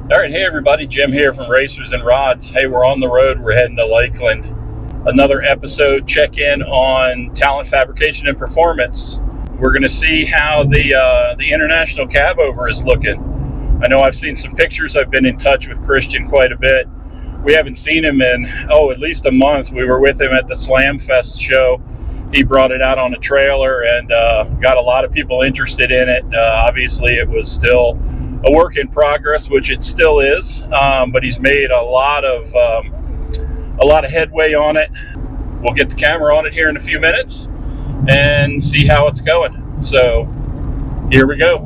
All right, hey everybody, Jim here from Racers and Rods. Hey, we're on the road, we're heading to Lakeland. Another episode check-in on talent fabrication and performance. We're going to see how the International cab over is looking. I know I've seen some pictures. I've been in touch with Christian quite a bit. We haven't seen him in, at least a month. We were with him at the Slam Fest show. He brought it out on a trailer and got a lot of people interested in it. Obviously, it was still a work in progress, which it still is, but he's made a lot of headway on it. We'll get the camera on it here in a few minutes and see how it's going. So here we go.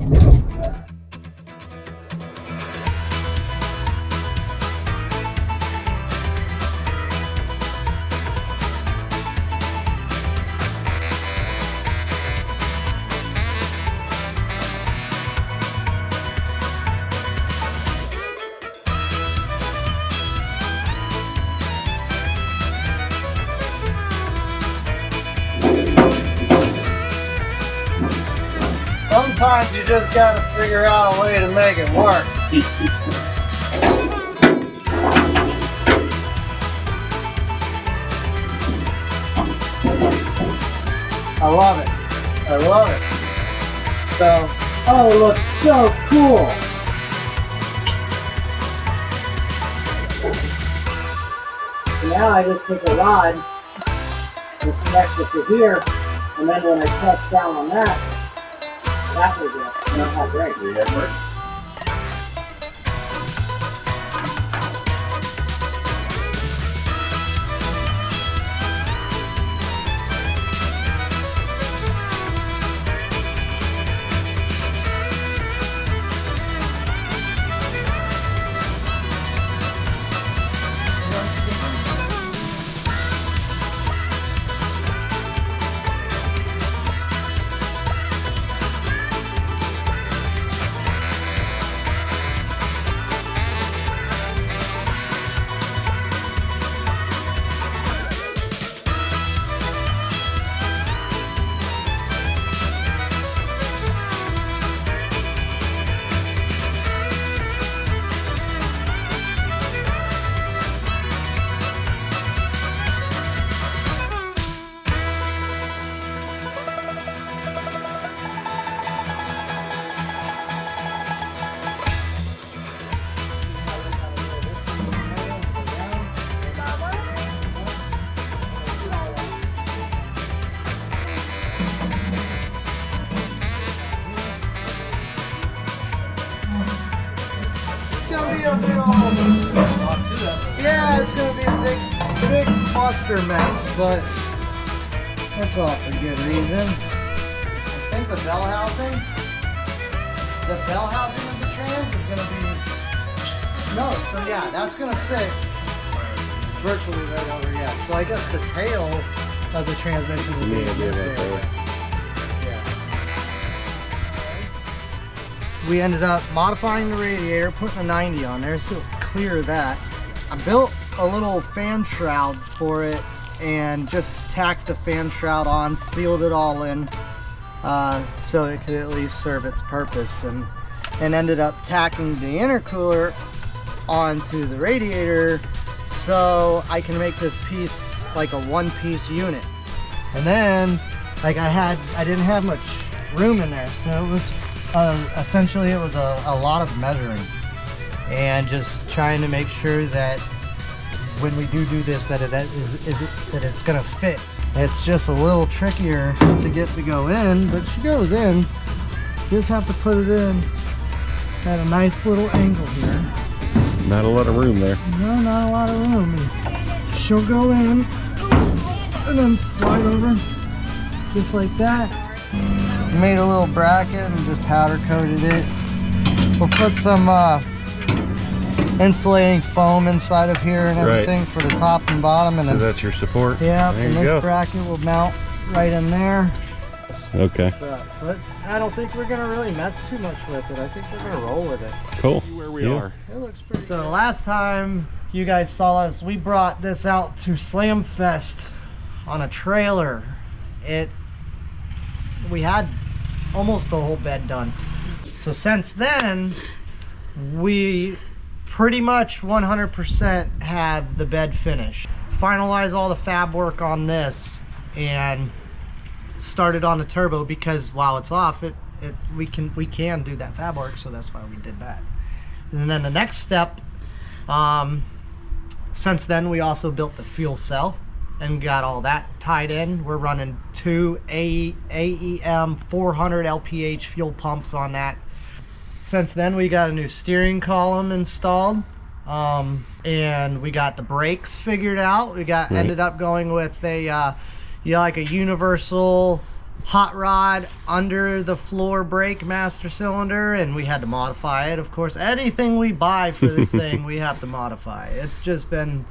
Sometimes you just gotta figure out a way to make it work. I love it. I love it. So, oh, it looks so cool. Now I just take a rod and connect it to here, and then when I touch down on that will go. Not how great. Yeah, it's gonna be a big cluster mess, but that's all for good reason. I think the bell housing of the trans is gonna be so yeah, that's gonna sit virtually right over. Yeah, so I guess the tail of the transmission will be in this area. We ended up modifying the radiator, putting a 90 on there so clear that. I built a little fan shroud for it and just tacked the fan shroud on, sealed it all in so it could at least serve its purpose, and ended up tacking the intercooler onto the radiator so I can make this piece like a one-piece unit. And then like I didn't have much room in there, so it was essentially it was a lot of measuring and just trying to make sure that when we do this that that it's gonna fit. It's just a little trickier to get to go in, but she goes in. You just have to put it in at a nice little angle here. Not a lot of room there. No, not a lot of room. And she'll go in and then slide over just like that. Made a little bracket and just powder coated it. We'll put some insulating foam inside of here and everything for the top and bottom. And so that's your support? Yeah, there and you this go. bracket will mount right in there. Okay. But I don't think we're gonna really mess too much with it. I think we're gonna roll with it. Cool. Where we are. It looks pretty good. Last time you guys saw us, we brought this out to Slam Fest on a trailer. We had almost the whole bed done. So since then, we pretty much 100% have the bed finished. Finalize all the fab work on this and started on the turbo, because while it's off, we can do that fab work, so that's why we did that. And then the next step, since then we also built the fuel cell and got all that tied in. We're running 2 AEM 400 LPH fuel pumps on that. Since then we got a new steering column installed, and we got the brakes figured out. We got ended up going with a like a universal hot rod under the floor brake master cylinder, and we had to modify it. Of course, anything we buy for this thing we have to modify. It's been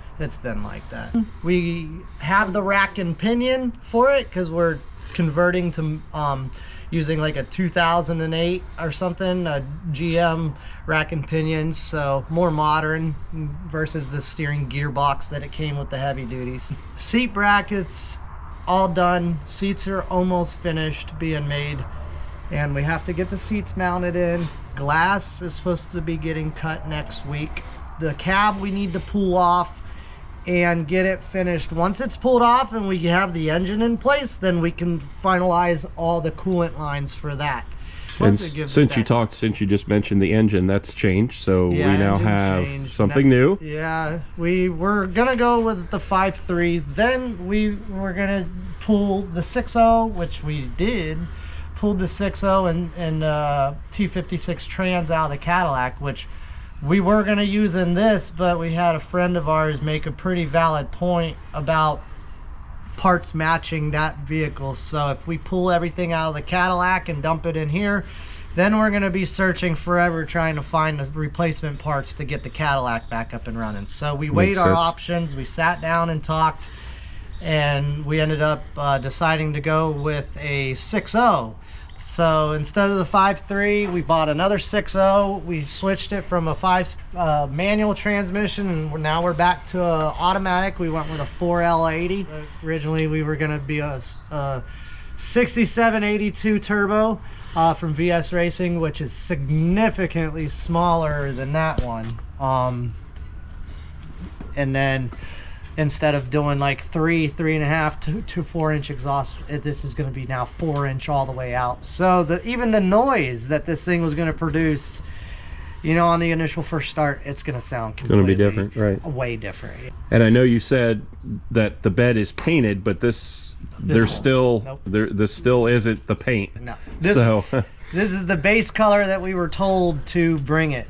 like that. We have the rack and pinion for it because we're converting to using like a 2008 or something, a GM rack and pinions, so more modern versus the steering gearbox that it came with the heavy duties. Seat brackets all done. Seats are almost finished being made, and we have to get the seats mounted in. Glass is supposed to be getting cut next week. The cab we need to pull off and get it finished. Once it's pulled off and we have the engine in place, then we can finalize all the coolant lines for that. And since you just mentioned the engine, that's changed, so yeah, we now have something new. Yeah, we were gonna go with the 5.3, then we were gonna pull the 6.0, which we did, pulled the 6.0 and T56 trans out of the Cadillac, which we were going to use in this, but we had a friend of ours make a pretty valid point about parts matching that vehicle. So if we pull everything out of the Cadillac and dump it in here, then we're going to be searching forever trying to find the replacement parts to get the Cadillac back up and running. So we weighed our options, we sat down and talked, and we ended up deciding to go with a 6.0. So instead of the 5.3, we bought another 6.0. We switched it from a manual transmission, and now we're back to automatic. We went with a 4L80. Originally, we were going to be a 6782 turbo from VS Racing, which is significantly smaller than that one. And then instead of doing like 3.5 to 4 inch exhaust, this is going to be now 4 inch all the way out. So even the noise that this thing was going to produce, you know, on the initial first start, it's going to sound completely different, right? Way different. And I know you said that the bed is painted, but this still isn't the paint. No. This is the base color that we were told to bring it.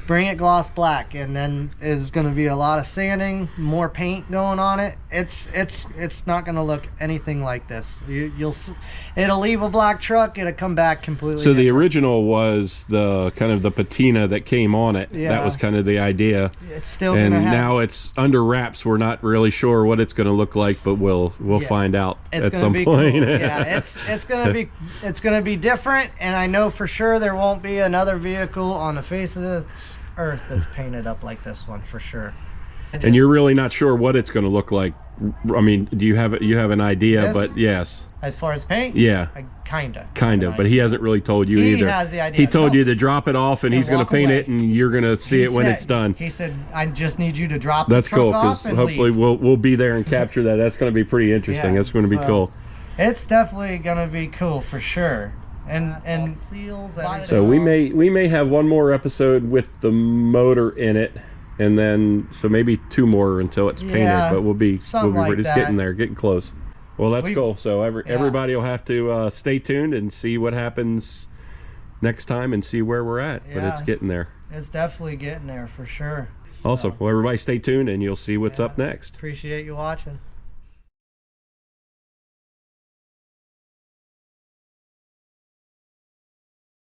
Bring it gloss black, and then is going to be a lot of sanding, more paint going on it. It's not going to look anything like this. It'll leave a black truck, it'll come back completely So different. the original was the kind of the patina that came on it. Yeah. That was kind of the idea. It's still and gonna have, now it's under wraps. We're not really sure what it's going to look like, but we'll find out at some point. Cool. Yeah, it's gonna be different, and I know for sure there won't be another vehicle on the face of this earth that's painted up like this one, for sure. And you're really not sure what it's going to look like. I mean, do you have an idea? But yes. As far as paint, yeah, kind of. But he hasn't really told you either. He has the idea. He told you to drop it off, and he's going to paint it, and you're going to see it when it's done. He said, "I just need you to drop That's the truck cool, off and hopefully leave." we'll be there and capture that. That's going to be pretty interesting. Yeah, That's going to be cool. It's definitely going to be cool for sure. And seals. So we may have one more episode with the motor in it, and then so maybe 2 more until it's painted. But we'll be just getting there, getting close. Well, that's cool. So everybody will have to stay tuned and see what happens next time and see where we're at. But it's getting there. It's definitely getting there for sure. So, awesome. Well, everybody stay tuned and you'll see what's up next. Appreciate you watching.